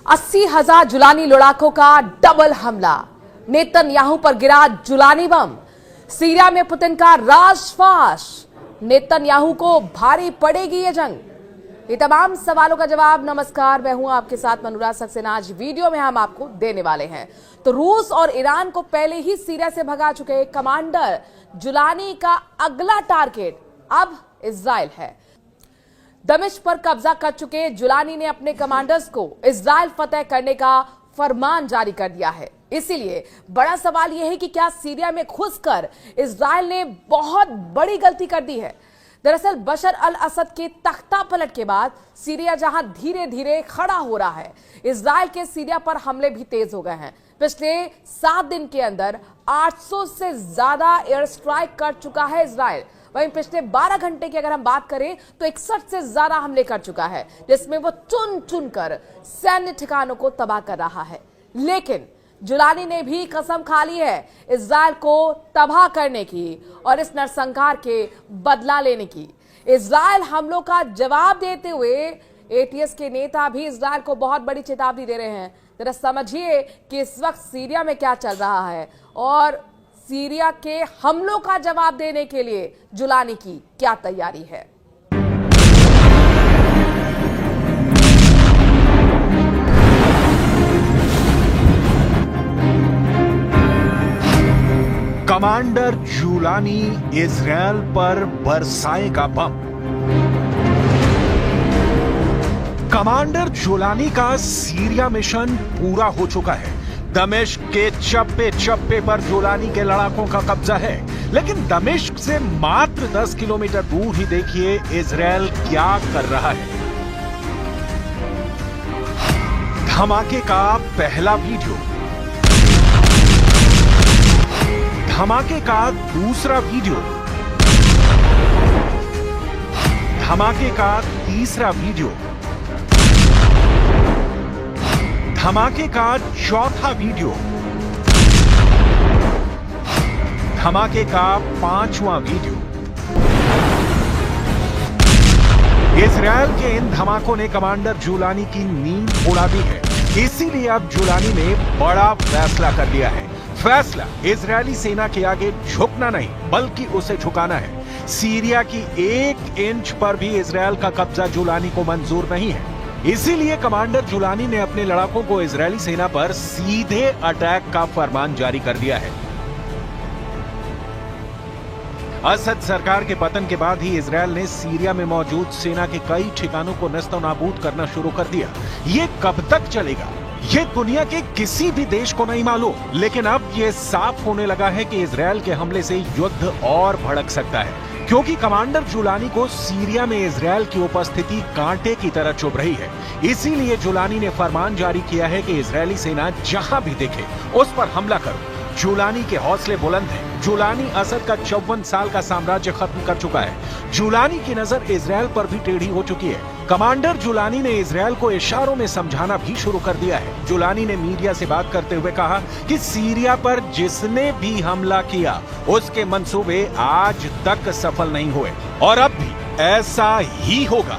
80,000 Jolani लड़ाकों का double हमला। नेतन्याहू पर गिरा जुलानी बम। सीरिया में पुतिन का राजफाश। नेतन्याहू को भारी पड़ेगी ये जंग। ये तमाम सवालों का जवाब नमस्कार, मैं हूं आपके साथ मनोराज सक्सेना। आज वीडियो में हम आपको देने वाले हैं। तो रूस और ईरान को पहले ही सीरिया से भगा चुके कमांडर जुलानी का अगला टारगेट अब इजराइल है। दमिश्क पर कब्जा कर चुके जुलानी ने अपने कमांडर्स को इजराइल फतेह करने का फरमान जारी कर दिया है। इसीलिए बड़ा सवाल यह है कि क्या सीरिया में घुसकर इजराइल ने बहुत बड़ी गलती कर दी है। दरअसल बशर अल असद के तख्ता पलट के बाद सीरिया जहां धीरे धीरे खड़ा हो रहा है, इजराइल के सीरिया पर हमले भी तेज हो गए हैं। पिछले 7 दिन के अंदर 800 से ज्यादा एयर स्ट्राइक कर चुका है इजराइल। वहीं पिछले 12 घंटे की अगर हम बात करें तो 61 से ज्यादा हमले कर चुका है, जिसमें वो चुन चुन कर सैन्य ठिकानों को तबाह कर रहा है। लेकिन जुलानी ने भी कसम खा ली है इजराइल को तबाह करने की और इस नरसंहार के बदला लेने की। इजराइल हमलों का जवाब देते हुए एटीएस के नेता भी इजराइल को बहुत बड़ी चेतावनी दे रहे हैं। जरा समझिए कि इस वक्त सीरिया में क्या चल रहा है और सीरिया के हमलों का जवाब देने के लिए जुलानी की क्या तैयारी है। कमांडर जुलानी इजराइल पर बरसाएगा बम। कमांडर जुलानी का सीरिया मिशन पूरा हो चुका है। दमिश्क के चप्पे चप्पे पर जुलानी के लड़ाकों का कब्जा है, लेकिन दमिश्क से मात्र 10 किलोमीटर दूर ही देखिए इजराइल क्या कर रहा है। धमाके का पहला वीडियो, धमाके का दूसरा वीडियो, धमाके का तीसरा वीडियो, धमाके का चौथा वीडियो, धमाके का 5वां वीडियो। इजराइल के इन धमाकों ने कमांडर जुलानी की नींद उड़ा दी है। इसीलिए अब जुलानी ने बड़ा फैसला कर लिया है। फैसला इजरायली सेना के आगे झुकना नहीं, बल्कि उसे झुकाना है। सीरिया की 1 इंच पर भी इजराइल का कब्जा जुलानी को मंजूर नहीं है। इसीलिए कमांडर जुलानी ने अपने लड़ाकों को इजरायली सेना पर सीधे अटैक का फरमान जारी कर दिया है। असद सरकार के पतन के बाद ही इजराइल ने सीरिया में मौजूद सेना के कई ठिकानों को नस्तनाबूद करना शुरू कर दिया। ये कब तक चलेगा, ये दुनिया के किसी भी देश को नहीं मालूम, लेकिन अब ये साफ होने लगा है कि इजराइल के हमले से युद्ध और भड़क सकता है, क्योंकि कमांडर जुलानी को सीरिया में इजराइल की उपस्थिति कांटे की तरह चुभ रही है। इसीलिए जुलानी ने फरमान जारी किया है कि इजरायली सेना जहां भी दिखे उस पर हमला करो। जुलानी के हौसले बुलंद हैं। जुलानी असद का 54 साल का साम्राज्य खत्म कर चुका है। जुलानी की नजर इजराइल पर भी टेढ़ी हो चुकी है। कमांडर जुलानी ने इजराइल को इशारों में समझाना भी शुरू कर दिया है। जुलानी ने मीडिया से बात करते हुए कहा कि सीरिया पर जिसने भी हमला किया उसके मंसूबे आज तक सफल नहीं हुए और अब भी ऐसा ही होगा।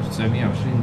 1920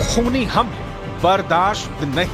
खूनी हमले बर्दाश्त नहीं।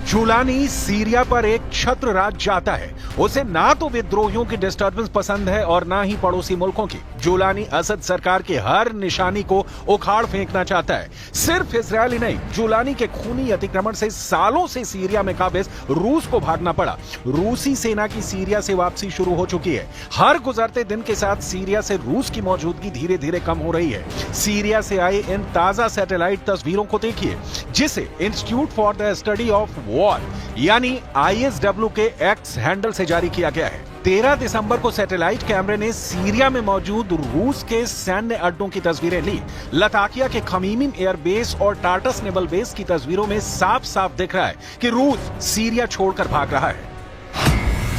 जुलानी सीरिया पर एक छत्र राज चाहता है। उसे ना तो विद्रोहियों की डिस्टर्बेंस पसंद है और ना ही पड़ोसी मुल्कों की। जुलानी असद सरकार की हर निशानी को उखाड़ फेंकना चाहता है। सिर्फ इजरायल ही नहीं, जुलानी के खूनी अतिक्रमण से सालों से सीरिया में काबिज रूस को भागना पड़ा। रूसी सेना की सीरिया से वापसी शुरू हो चुकी है। हर गुजरते दिन के साथ सीरिया से रूस की मौजूदगी धीरे धीरे कम हो रही है। सीरिया से आए इन ताजा सैटेलाइट तस्वीरों को देखिए, जिसे institute for the study of war यानी ISW के एक्स हैंडल से जारी किया गया है। 13 दिसंबर को सैटेलाइट कैमरे ने सीरिया में मौजूद रूस के सैन्य अड्डों की तस्वीरें ली। लताकिया के खमीमिम एयरबेस और टार्टस नेवल बेस की तस्वीरों में साफ साफ दिख रहा है कि रूस सीरिया छोड़कर भाग रहा है।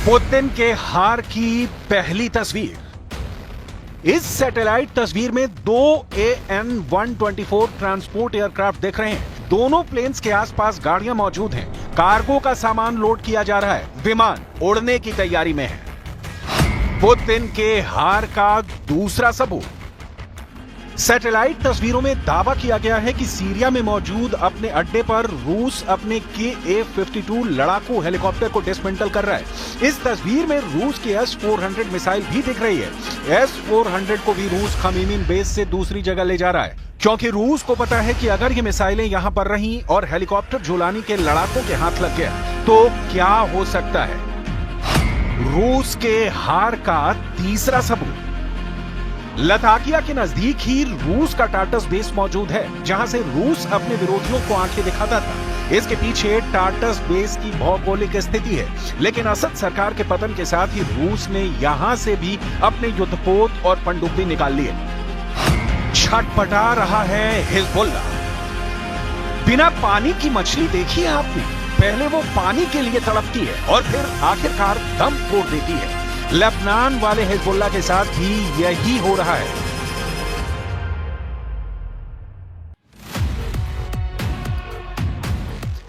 पुतिन के हार की पहली तस्वीर। इस सैटेलाइट तस्वीर में 2 AN-124 ट्रांसपोर्ट एयरक्राफ्ट दिख रहे हैं। दोनों प्लेन्स के आसपास गाड़ियां मौजूद हैं। कार्गो का सामान लोड किया जा रहा है। विमान उड़ने की तैयारी में है। पुतिन के हार का दूसरा सबूत। सैटेलाइट तस्वीरों में दावा किया गया है कि सीरिया में मौजूद अपने अड्डे पर रूस अपने Ka-52 लड़ाकू हेलीकॉप्टर को डिसमेंटल कर रहा है। इस तस्वीर में रूस की S-400 मिसाइल भी दिख रही है। S-400 को भी रूस खमीमिम बेस से दूसरी जगह ले जा रहा है, क्योंकि रूस को पता है कि अगर ये मिसाइलें यहां पर रहीं और हेलीकॉप्टर जुलानी के लड़ाकों के हाथ लग गया तो क्या हो सकता है। रूस के हार का तीसरा सबूत। लताकिया के नजदीक ही रूस का टार्टस बेस मौजूद है, जहां से रूस अपने विरोधियों को आंखें दिखाता था। इसके पीछे टार्टस बेस की भौगोलिक स्थिति है, लेकिन असद सरकार के पतन के साथ ही रूस ने यहां से भी अपने युद्धपोत और पनडुब्बी निकाल लिए। छटपटा रहा है हिजबुल्ला। बिना पानी की मछली देखी है आपने? पहले वो पानी के लिए तड़पती है और फिर आखिरकार दम तोड़ देती है। लेबनान वाले हिजबुल्ला के साथ भी यही हो रहा है।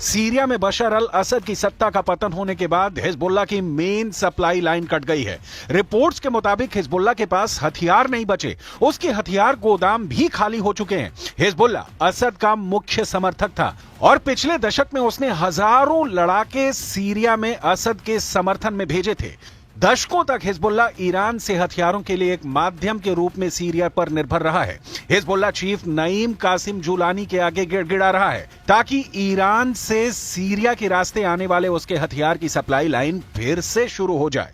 सीरिया में बशर अल असद की सत्ता का पतन होने के बाद हिजबुल्ला की मेन सप्लाई लाइन कट गई है। रिपोर्ट्स के मुताबिक हिजबुल्ला के पास हथियार नहीं बचे, उसके हथियार गोदाम भी खाली हो चुके हैं। हिजबुल्ला असद का मुख्य समर्थक था और पिछले दशक में उसने हजारों लड़ाके सीरिया में असद के समर्थन में भेजे थे। दशकों तक हिजबुल्ला ईरान से हथियारों के लिए एक माध्यम के रूप में सीरिया पर निर्भर रहा है। Hezbollah chief Naim Qassem Jolani के आगे गिड़गिड़ा रहा है ताकि ईरान से सीरिया के रास्ते आने वाले उसके हथियार की सप्लाई लाइन फिर से शुरू हो जाए।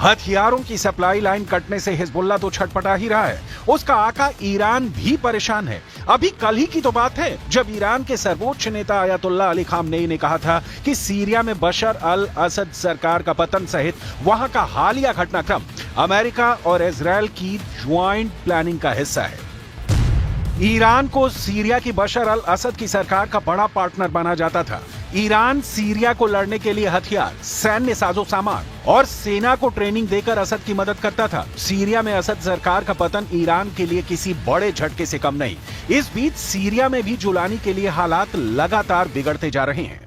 हथियारों की सप्लाई लाइन कटने से हिजबुल्ला तो छटपटा ही रहा है, उसका आका ईरान भी परेशान है। अभी कल ही की तो बात है जब ईरान के सर्वोच्च नेता अयतुल्लाह अली खामनेई ने कहा था कि सीरिया में बशर अल असद सरकार का पतन सहित वहां का हालिया घटनाक्रम अमेरिका और इजरायल की ज्वाइंट प्लानिंग का हिस्सा है। ईरान को सीरिया की बशर अल असद की सरकार का बड़ा पार्टनर माना जाता था। ईरान सीरिया को लड़ने के लिए हथियार, सैन्य साजो सामान और सेना को ट्रेनिंग देकर असद की मदद करता था। सीरिया में असद सरकार का पतन ईरान के लिए किसी बड़े झटके से कम नहीं। इस बीच सीरिया में भी जुलानी के लिए हालात लगातार बिगड़ते जा रहे हैं।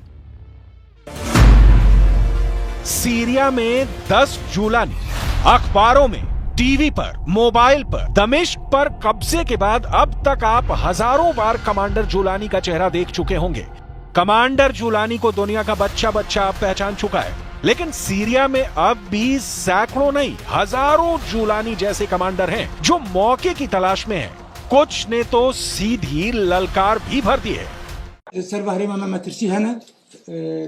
सीरिया में 10 जुलानी अखबारों में, टीवी पर, मोबाइल पर, दमिश्क पर कब्जे के बाद अब तक आप हजारों बार कमांडर जुलानी का चेहरा देख चुके होंगे। कमांडर जुलानी को दुनिया का बच्चा बच्चा आप पहचान चुका है, लेकिन सीरिया में अब भी सैकड़ों नहीं हजारों जुलानी जैसे कमांडर हैं जो मौके की तलाश में हैं। कुछ ने तो सीधी ललकार भी भर दी है।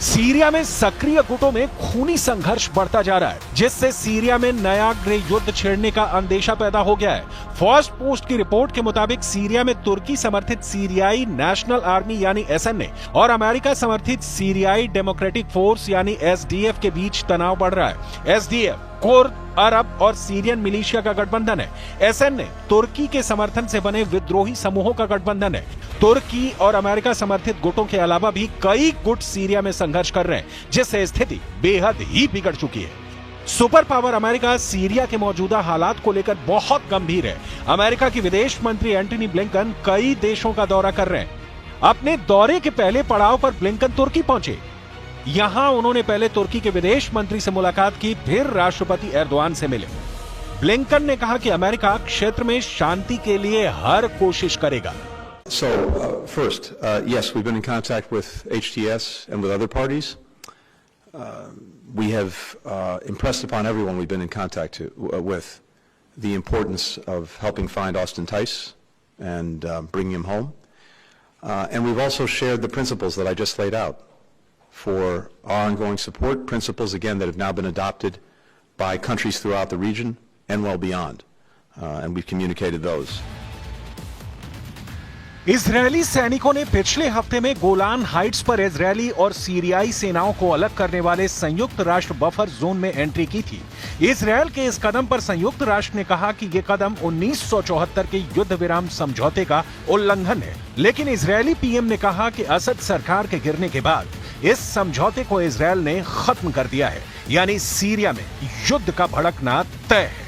सीरिया में सक्रिय गुटों में खूनी संघर्ष बढ़ता जा रहा है, जिससे सीरिया में नया गृह युद्ध छिड़ने का अंदेशा पैदा हो गया है। फर्स्ट पोस्ट की रिपोर्ट के मुताबिक सीरिया में तुर्की समर्थित सीरियाई नेशनल आर्मी यानी एसएनए और अमेरिका समर्थित सीरियाई डेमोक्रेटिक फोर्स यानी एसडीएफ के बीच तनाव बढ़ रहा है। एसडीएफ कुर्द, अरब और सीरियन मिलिशिया का गठबंधन है। एसएनए तुर्की के समर्थन से बने विद्रोही समूहों का गठबंधन है। तुर्की और अमेरिका समर्थित गुटों के अलावा भी कई गुट सीरिया में संघर्ष कर रहे हैं, जिससे स्थिति बेहद ही बिगड़ चुकी है। सुपर पावर अमेरिका सीरिया के मौजूदा हालात को लेकर बहुत गंभीर है। अमेरिका की विदेश मंत्री एंटनी ब्लिंकन कई देशों का दौरा कर रहे हैं। अपने दौरे के पहले पड़ाव पर ब्लिंकन तुर्की पहुंचे। यहां उन्होंने पहले तुर्की के विदेश मंत्री से मुलाकात की, फिर राष्ट्रपति एर्दोआन से मिले। ब्लिंकन ने कहा कि अमेरिका क्षेत्र में शांति के लिए हर कोशिश करेगा। So, first, yes, we've been in contact with HTS and with other parties. We have impressed upon everyone we've been in contact with the importance of helping find Austin Tice and bringing him home. And we've also shared the principles that I just laid out for our ongoing support, principles, again, that have now been adopted by countries throughout the region and well beyond. And we've communicated those. Israeli सैनिकों ने पिछले हफ्ते में Golan Heights पर Israeli और सीरियाई सेनाओं को अलग करने वाले संयुक्त राष्ट्र बफर जोन में एंट्री की थी। इजरायल के इस कदम पर संयुक्त राष्ट्र ने कहा कि यह कदम 1974 के युद्ध विराम समझौते का उल्लंघन है। लेकिन इजरायली पीएम ने कहा कि असद सरकार के गिरने के बाद इस समझौते को इजरायल ने खत्म कर दिया है, यानी सीरिया में युद्ध का भड़कना तय है।